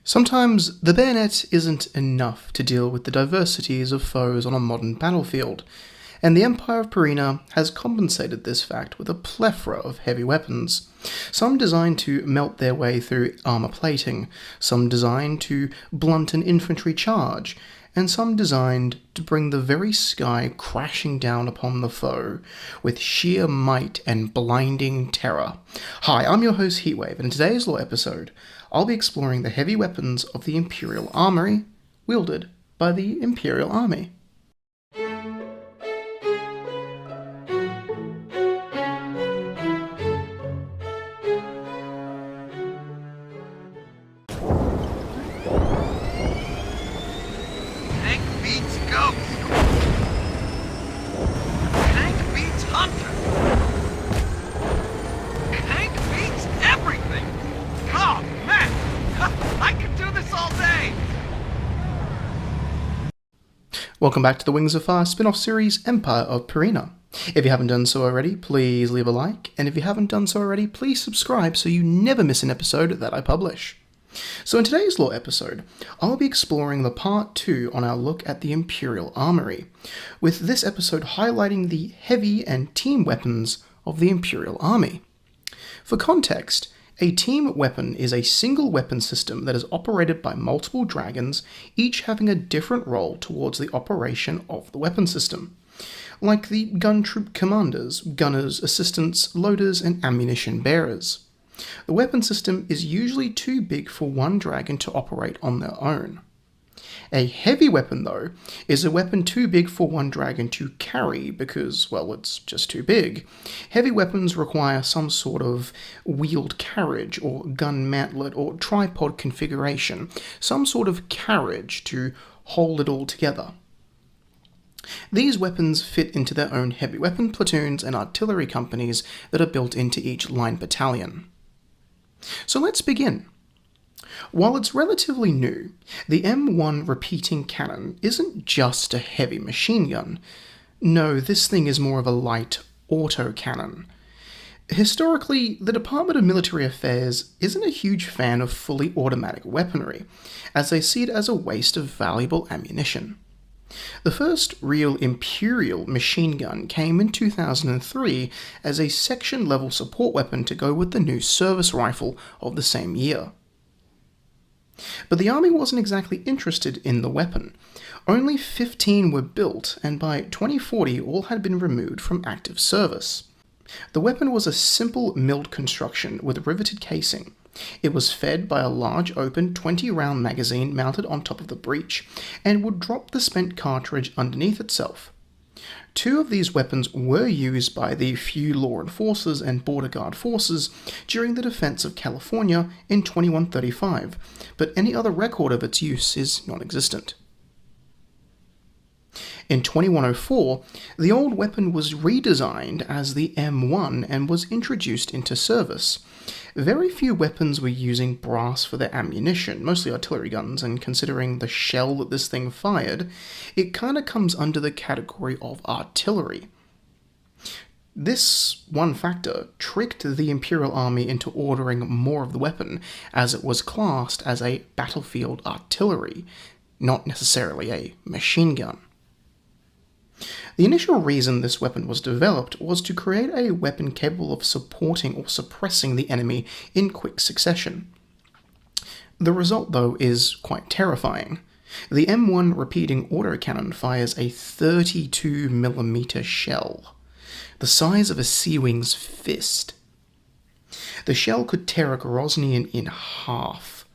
Sometimes the bayonet isn't enough to deal with the diversities of foes on a modern battlefield, and the Empire of Pareena has compensated this fact with a plethora of heavy weapons, some designed to melt their way through armor plating, some designed to blunt an infantry charge, and some designed to bring the very sky crashing down upon the foe with sheer might and blinding terror. Hi, I'm your host Heatwave, and in today's lore episode, I'll be exploring the heavy weapons of the Imperial Armoury, wielded by the Imperial Army. Welcome back to the Wings of Fire spin-off series, Empire of Pareena. If you haven't done so already, please leave a like, and if you haven't done so already, please subscribe so you never miss an episode that I publish. So in today's lore episode, I'll be exploring the part 2 on our look at the Imperial Armoury, with this episode highlighting the heavy and team weapons of the Imperial Army. For context, a team weapon is a single weapon system that is operated by multiple dragons, each having a different role towards the operation of the weapon system, like the gun troop commanders, gunners, assistants, loaders, and ammunition bearers. The weapon system is usually too big for one dragon to operate on their own. A heavy weapon, though, is a weapon too big for one dragon to carry because, well, it's just too big. Heavy weapons require some sort of wheeled carriage or gun mantlet or tripod configuration, some sort of carriage to hold it all together. These weapons fit into their own heavy weapon platoons and artillery companies that are built into each line battalion. So let's begin. While it's relatively new, the M1 repeating cannon isn't just a heavy machine gun. No, this thing is more of a light autocannon. Historically, the Department of Military Affairs isn't a huge fan of fully automatic weaponry, as they see it as a waste of valuable ammunition. The first real Imperial machine gun came in 2003 as a section-level support weapon to go with the new service rifle of the same year. But the army wasn't exactly interested in the weapon. Only 15 were built, and by 2040 all had been removed from active service. The weapon was a simple milled construction with riveted casing. It was fed by a large open 20-round magazine mounted on top of the breech, and would drop the spent cartridge underneath itself. 2 of these weapons were used by the few law enforcers and border guard forces during the defense of California in 2135, but any other record of its use is non-existent. In 2104, the old weapon was redesigned as the M1 and was introduced into service. Very few weapons were using brass for their ammunition, mostly artillery guns, and considering the shell that this thing fired, it kinda comes under the category of artillery. This one factor tricked the Imperial Army into ordering more of the weapon, as it was classed as a battlefield artillery, not necessarily a machine gun. The initial reason this weapon was developed was to create a weapon capable of supporting or suppressing the enemy in quick succession. The result, though, is quite terrifying. The M1 repeating autocannon fires a 32mm shell, the size of a sea wing's fist. The shell could tear a Groznian in half.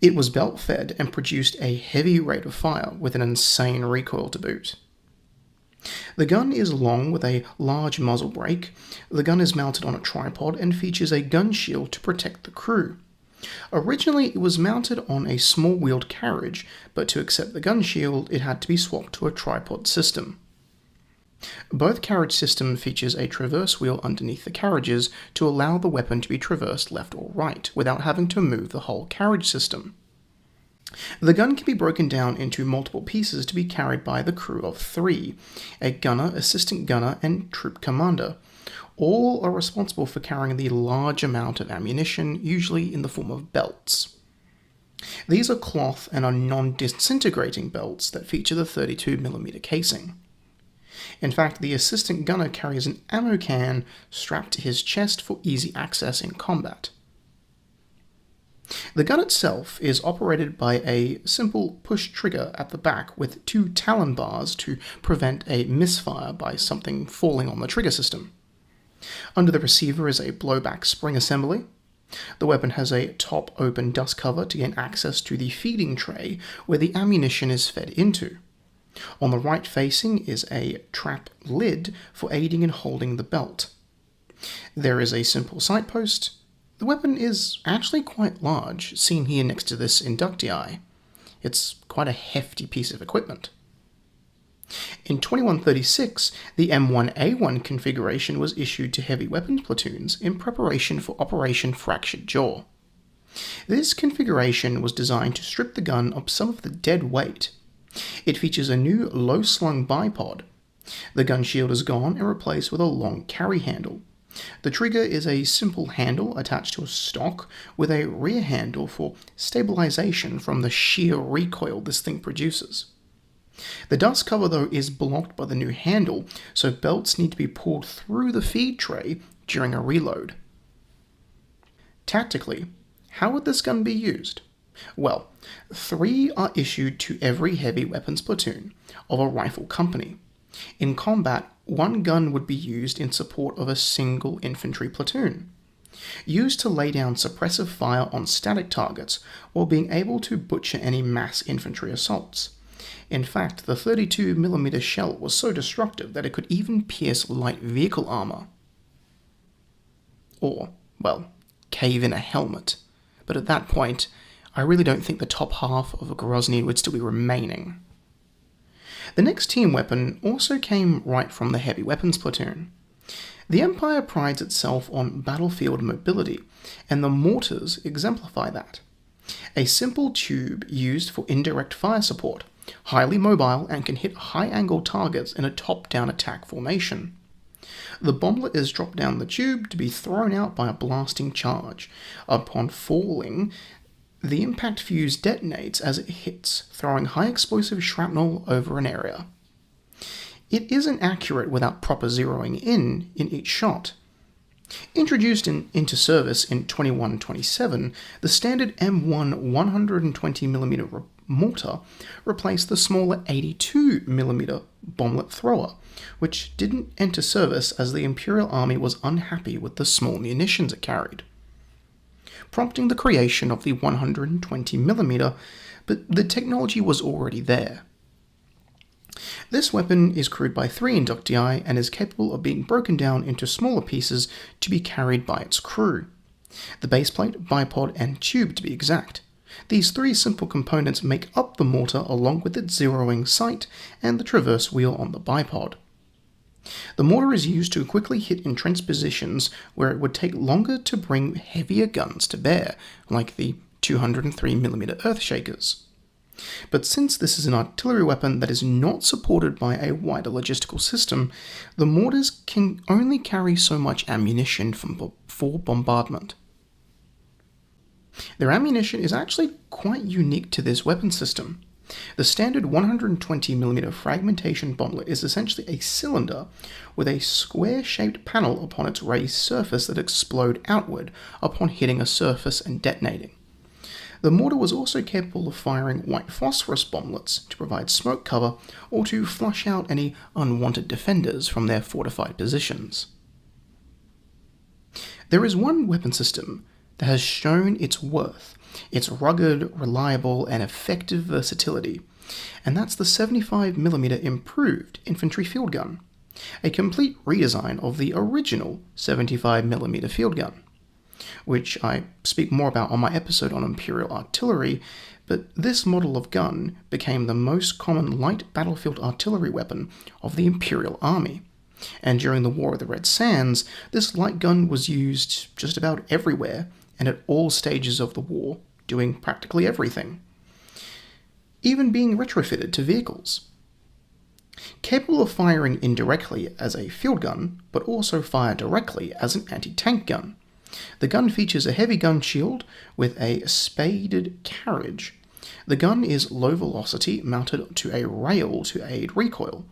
It was belt-fed and produced a heavy rate of fire with an insane recoil to boot. The gun is long with a large muzzle brake. The gun is mounted on a tripod and features a gun shield to protect the crew. Originally, it was mounted on a small wheeled carriage, but to accept the gun shield, it had to be swapped to a tripod system. Both carriage systems features a traverse wheel underneath the carriages to allow the weapon to be traversed left or right, without having to move the whole carriage system. The gun can be broken down into multiple pieces to be carried by the crew of 3, a gunner, assistant gunner, and troop commander. All are responsible for carrying the large amount of ammunition, usually in the form of belts. These are cloth and are non-disintegrating belts that feature the 32mm casing. In fact, the assistant gunner carries an ammo can strapped to his chest for easy access in combat. The gun itself is operated by a simple push trigger at the back with 2 Talon bars to prevent a misfire by something falling on the trigger system. Under the receiver is a blowback spring assembly. The weapon has a top open dust cover to gain access to the feeding tray where the ammunition is fed into. On the right facing is a trap lid for aiding in holding the belt. There is a simple sight post. The weapon is actually quite large, seen here next to this inductii. It's quite a hefty piece of equipment. In 2136, the M1A1 configuration was issued to heavy weapons platoons in preparation for Operation Fractured Jaw. This configuration was designed to strip the gun of some of the dead weight. It features a new low-slung bipod. The gun shield is gone and replaced with a long carry handle. The trigger is a simple handle attached to a stock with a rear handle for stabilization from the sheer recoil this thing produces. The dust cover, though, is blocked by the new handle, so belts need to be pulled through the feed tray during a reload. Tactically, how would this gun be used? Well, 3 are issued to every heavy weapons platoon of a rifle company. In combat, 1 gun would be used in support of a single infantry platoon, used to lay down suppressive fire on static targets while being able to butcher any mass infantry assaults. In fact, the 32mm shell was so destructive that it could even pierce light vehicle armor. Or, well, cave in a helmet. But at that point, I really don't think the top half of a Grozny would still be remaining. The next team weapon also came right from the heavy weapons platoon. The Empire prides itself on battlefield mobility, and the mortars exemplify that. A simple tube used for indirect fire support, highly mobile and can hit high-angle targets in a top-down attack formation. The bomblet is dropped down the tube to be thrown out by a blasting charge. Upon falling, the impact fuse detonates as it hits, throwing high-explosive shrapnel over an area. It isn't accurate without proper zeroing in each shot. Introduced into service in 2127, the standard M1 120mm mortar replaced the smaller 82mm bomblet thrower, which didn't enter service as the Imperial Army was unhappy with the small munitions it carried, prompting the creation of the 120mm, but the technology was already there. This weapon is crewed by 3 inductii and is capable of being broken down into smaller pieces to be carried by its crew. The baseplate, bipod, and tube to be exact. These 3 simple components make up the mortar along with its zeroing sight and the traverse wheel on the bipod. The mortar is used to quickly hit entrenched positions where it would take longer to bring heavier guns to bear, like the 203mm Earthshakers. But since this is an artillery weapon that is not supported by a wider logistical system, the mortars can only carry so much ammunition for bombardment. Their ammunition is actually quite unique to this weapon system. The standard 120mm fragmentation bomblet is essentially a cylinder with a square-shaped panel upon its raised surface that explode outward upon hitting a surface and detonating. The mortar was also capable of firing white phosphorus bomblets to provide smoke cover or to flush out any unwanted defenders from their fortified positions. There is one weapon system that has shown its worth, its rugged, reliable, and effective versatility, and that's the 75mm improved infantry field gun, a complete redesign of the original 75mm field gun, which I speak more about on my episode on Imperial artillery, but this model of gun became the most common light battlefield artillery weapon of the Imperial Army, and during the War of the Red Sands, this light gun was used just about everywhere and at all stages of the war, doing practically everything, even being retrofitted to vehicles. Capable of firing indirectly as a field gun, but also fire directly as an anti-tank gun, The gun features a heavy gun shield with a spaded carriage. The gun is low velocity, mounted to a rail to aid recoil.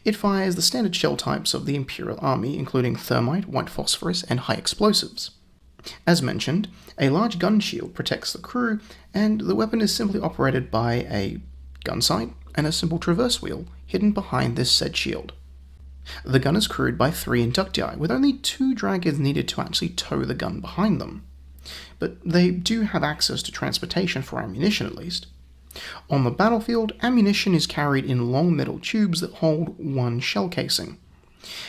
It fires the standard shell types of the Imperial Army, including thermite, white phosphorus, and high explosives. As mentioned, a large gun shield protects the crew, and the weapon is simply operated by a gun sight and a simple traverse wheel hidden behind this said shield. The gun is crewed by 3 inductii, with only 2 draggers needed to actually tow the gun behind them. But they do have access to transportation for ammunition at least. On the battlefield, ammunition is carried in long metal tubes that hold 1 shell casing.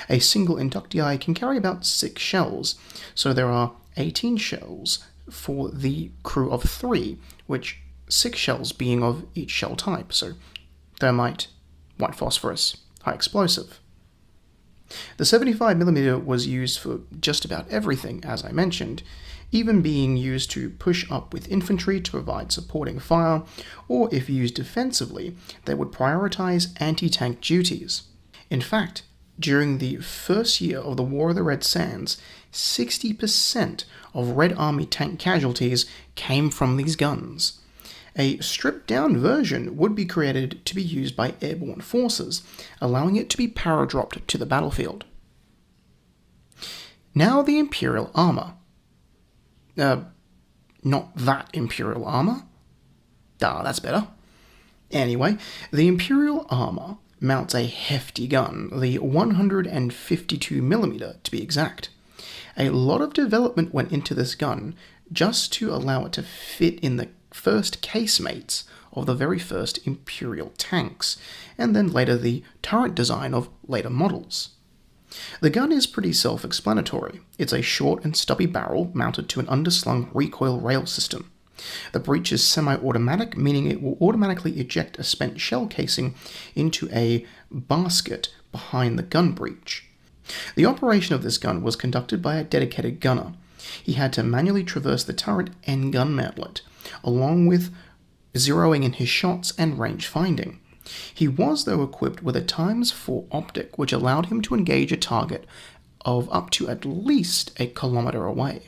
A single inductii can carry about 6 shells, so there are 18 shells for the crew of 3, which 6 shells being of each shell type, so thermite, white phosphorus, high explosive. The 75mm was used for just about everything, as I mentioned, even being used to push up with infantry to provide supporting fire, or if used defensively, they would prioritize anti-tank duties. In fact, during the first year of the War of the Red Sands, 60% of Red Army tank casualties came from these guns. A stripped-down version would be created to be used by airborne forces, allowing it to be paradropped to the battlefield. Now the Imperial armor. Not that Imperial armor. That's better. Anyway, the Imperial armor mounts a hefty gun, the 152mm to be exact. A lot of development went into this gun just to allow it to fit in the first casemates of the very first Imperial tanks, and then later the turret design of later models. The gun is pretty self-explanatory. It's a short and stubby barrel mounted to an underslung recoil rail system. The breech is semi-automatic, meaning it will automatically eject a spent shell casing into a basket behind the gun breech. The operation of this gun was conducted by a dedicated gunner. He had to manually traverse the turret and gun mantlet, along with zeroing in his shots and range finding. He was, though, equipped with a ×4 optic, which allowed him to engage a target of up to at least a kilometer away.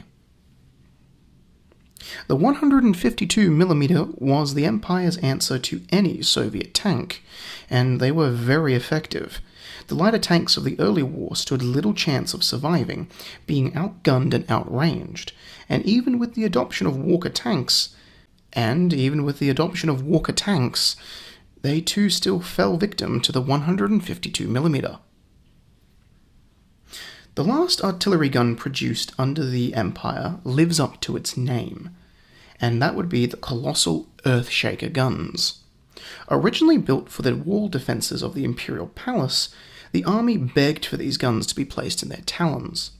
The 152mm was the Empire's answer to any Soviet tank, and they were very effective. The lighter tanks of the early war stood little chance of surviving, being outgunned and outranged, and even with the adoption of Walker tanks, they too still fell victim to the 152mm. The last artillery gun produced under the Empire lives up to its name, and that would be the colossal Earthshaker guns. Originally built for the wall defences of the Imperial Palace, the army begged for these guns to be placed in their talons.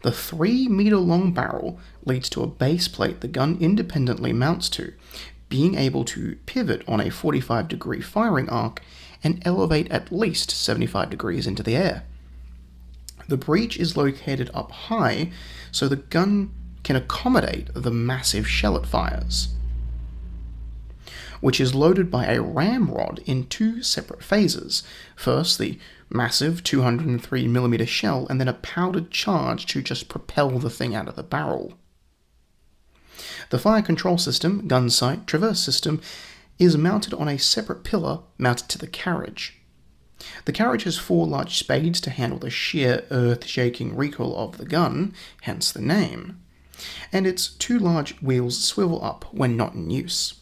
The 3-meter-long barrel leads to a base plate the gun independently mounts to, being able to pivot on a 45-degree firing arc and elevate at least 75 degrees into the air. The breech is located up high, so the gun can accommodate the massive shell it fires, which is loaded by a ramrod in 2 separate phases. First, the massive 203mm shell, and then a powdered charge to just propel the thing out of the barrel. The fire control system, gun sight, traverse system, is mounted on a separate pillar mounted to the carriage. The carriage has 4 large spades to handle the sheer earth-shaking recoil of the gun, hence the name, and its 2 large wheels swivel up when not in use.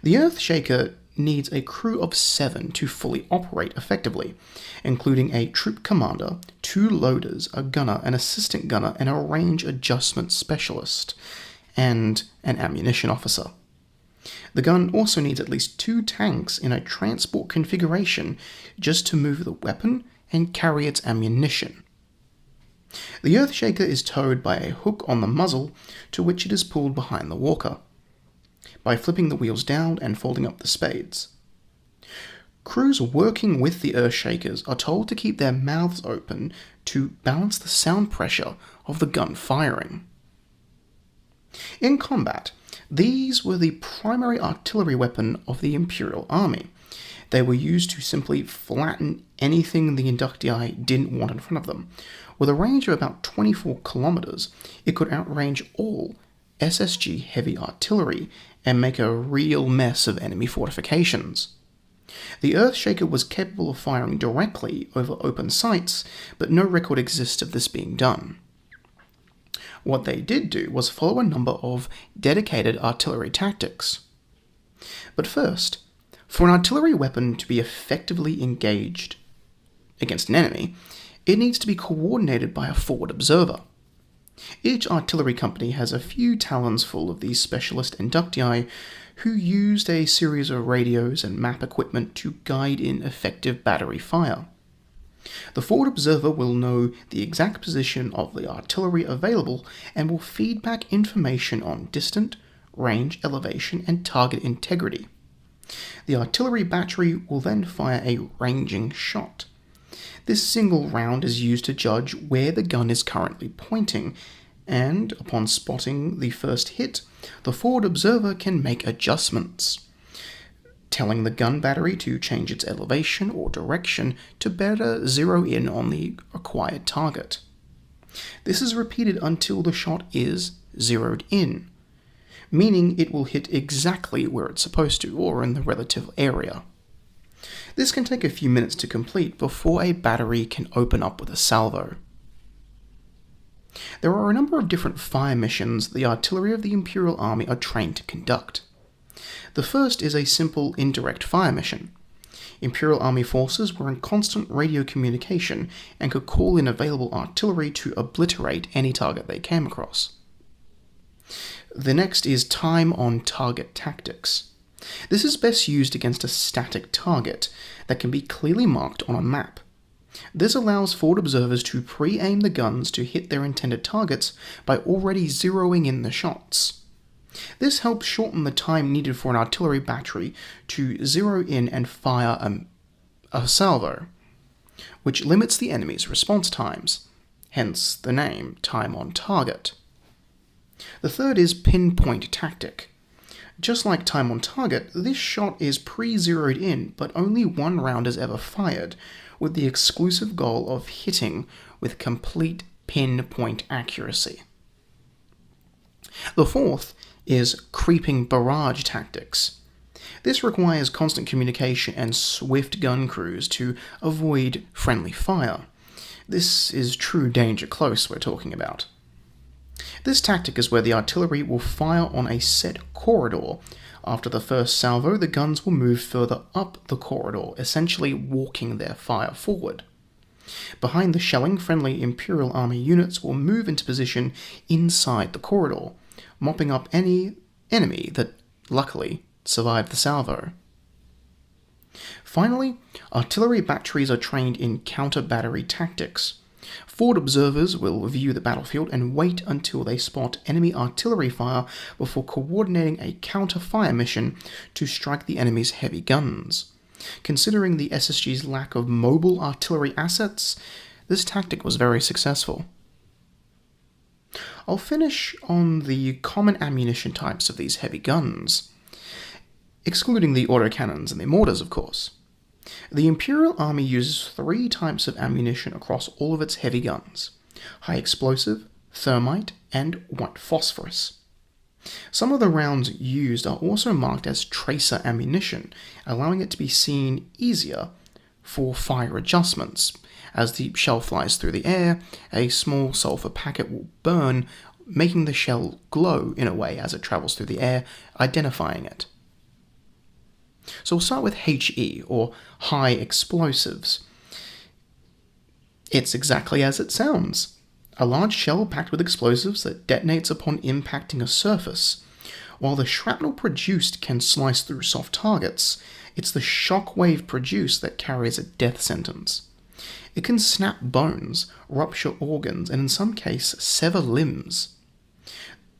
The Earthshaker needs a crew of 7 to fully operate effectively, including a troop commander, 2 loaders, a gunner, an assistant gunner, and a range adjustment specialist, and an ammunition officer. The gun also needs at least 2 tanks in a transport configuration just to move the weapon and carry its ammunition. The Earthshaker is towed by a hook on the muzzle, to which it is pulled behind the walker, by flipping the wheels down and folding up the spades. Crews working with the Earthshakers are told to keep their mouths open to balance the sound pressure of the gun firing. In combat, these were the primary artillery weapon of the Imperial Army. They were used to simply flatten anything the inductii didn't want in front of them. With a range of about 24 kilometers, it could outrange all SSG heavy artillery and make a real mess of enemy fortifications. The Earthshaker was capable of firing directly over open sights, but no record exists of this being done. What they did do was follow a number of dedicated artillery tactics. But first, for an artillery weapon to be effectively engaged against an enemy, it needs to be coordinated by a forward observer. Each artillery company has a few talons full of these specialist inductii who used a series of radios and map equipment to guide in effective battery fire. The forward observer will know the exact position of the artillery available and will feed back information on distance, range, elevation, and target integrity. The artillery battery will then fire a ranging shot. This single round is used to judge where the gun is currently pointing, and upon spotting the first hit, the forward observer can make adjustments, telling the gun battery to change its elevation or direction to better zero in on the acquired target. This is repeated until the shot is zeroed in, meaning it will hit exactly where it's supposed to, or in the relative area. This can take a few minutes to complete before a battery can open up with a salvo. There are a number of different fire missions the artillery of the Imperial Army are trained to conduct. The first is a simple indirect fire mission. Imperial Army forces were in constant radio communication and could call in available artillery to obliterate any target they came across. The next is time-on-target tactics. This is best used against a static target that can be clearly marked on a map. This allows forward observers to pre-aim the guns to hit their intended targets by already zeroing in the shots. This helps shorten the time needed for an artillery battery to zero in and fire a salvo, which limits the enemy's response times, hence the name time on target. The third is pinpoint tactic. Just like time on target, this shot is pre-zeroed in, but only one round is ever fired, with the exclusive goal of hitting with complete pinpoint accuracy. The fourth is creeping barrage tactics. This requires constant communication and swift gun crews to avoid friendly fire. This is true danger close we're talking about. This tactic is where the artillery will fire on a set corridor. After the first salvo, the guns will move further up the corridor, essentially walking their fire forward. Behind the shelling, friendly Imperial Army units will move into position inside the corridor, mopping up any enemy that, luckily, survived the salvo. Finally, artillery batteries are trained in counter-battery tactics. Forward observers will view the battlefield and wait until they spot enemy artillery fire before coordinating a counter-fire mission to strike the enemy's heavy guns. Considering the SSG's lack of mobile artillery assets, this tactic was very successful. I'll finish on the common ammunition types of these heavy guns, excluding the autocannons and the mortars, of course. The Imperial Army uses 3 types of ammunition across all of its heavy guns: high explosive, thermite, and white phosphorus. Some of the rounds used are also marked as tracer ammunition, allowing it to be seen easier for fire adjustments. As the shell flies through the air, a small sulfur packet will burn, making the shell glow in a way as it travels through the air, identifying it. So we'll start with HE, or high explosives. It's exactly as it sounds. A large shell packed with explosives that detonates upon impacting a surface. While the shrapnel produced can slice through soft targets, it's the shockwave produced that carries a death sentence. It can snap bones, rupture organs, and in some cases sever limbs.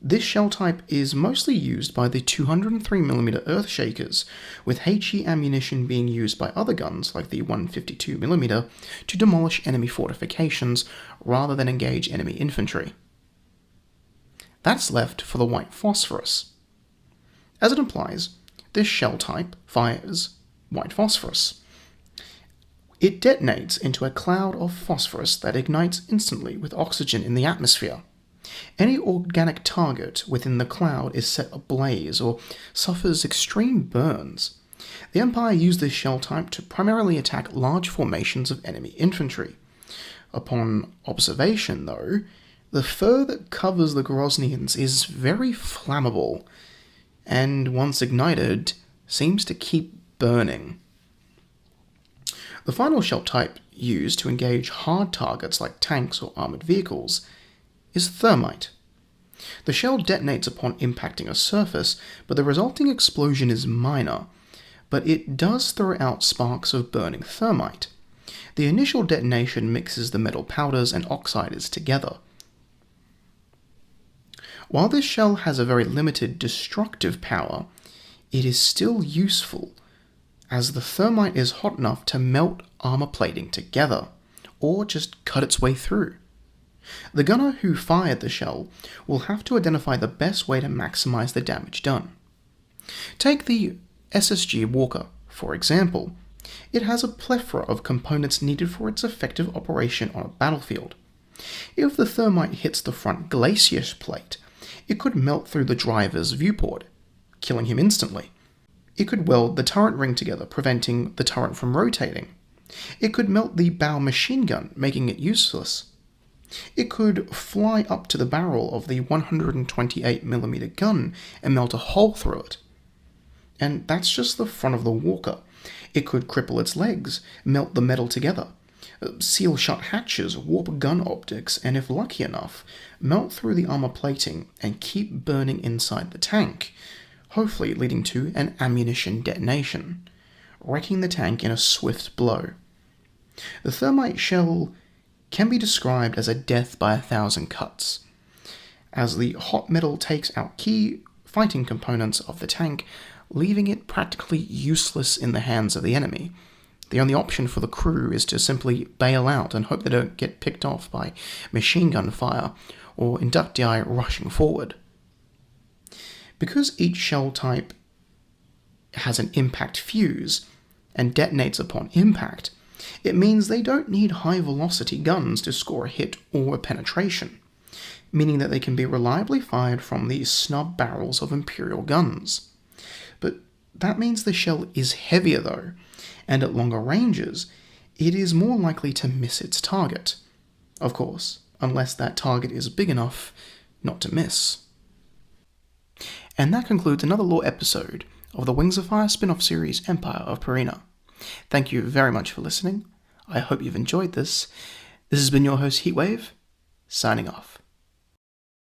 This shell type is mostly used by the 203mm Earthshakers, with HE ammunition being used by other guns like the 152mm to demolish enemy fortifications rather than engage enemy infantry. That's left for the white phosphorus. As it implies, this shell type fires white phosphorus. It detonates into a cloud of phosphorus that ignites instantly with oxygen in the atmosphere. Any organic target within the cloud is set ablaze or suffers extreme burns. The Empire used this shell type to primarily attack large formations of enemy infantry. Upon observation, though, the fur that covers the Groznyans is very flammable, and once ignited, seems to keep burning. The final shell type used to engage hard targets like tanks or armoured vehicles is thermite. The shell detonates upon impacting a surface, but the resulting explosion is minor, but it does throw out sparks of burning thermite. The initial detonation mixes the metal powders and oxiders together. While this shell has a very limited destructive power, it is still useful, as the thermite is hot enough to melt armor plating together, or just cut its way through. The gunner who fired the shell will have to identify the best way to maximize the damage done. Take the SSG Walker, for example. It has a plethora of components needed for its effective operation on a battlefield. If the thermite hits the front glacier plate, it could melt through the driver's viewport, killing him instantly. It could weld the turret ring together, preventing the turret from rotating. It could melt the bow machine gun, making it useless. It could fly up to the barrel of the 128mm gun and melt a hole through it. And that's just the front of the Walker. It could cripple its legs, melt the metal together, seal shut hatches, warp gun optics, and if lucky enough, melt through the armor plating and keep burning inside the tank, hopefully leading to an ammunition detonation, wrecking the tank in a swift blow. The thermite shell can be described as a death by 1,000 cuts, as the hot metal takes out key fighting components of the tank, leaving it practically useless in the hands of the enemy. The only option for the crew is to simply bail out and hope they don't get picked off by machine gun fire or inductii rushing forward. Because each shell type has an impact fuse and detonates upon impact, it means they don't need high-velocity guns to score a hit or a penetration, meaning that they can be reliably fired from the snub barrels of Imperial guns. But that means the shell is heavier though, and at longer ranges, it is more likely to miss its target. Of course, unless that target is big enough not to miss. And that concludes another lore episode of the Wings of Fire spin-off series Empire of Pareena. Thank you very much for listening. I hope you've enjoyed this. This has been your host Heatwave, signing off.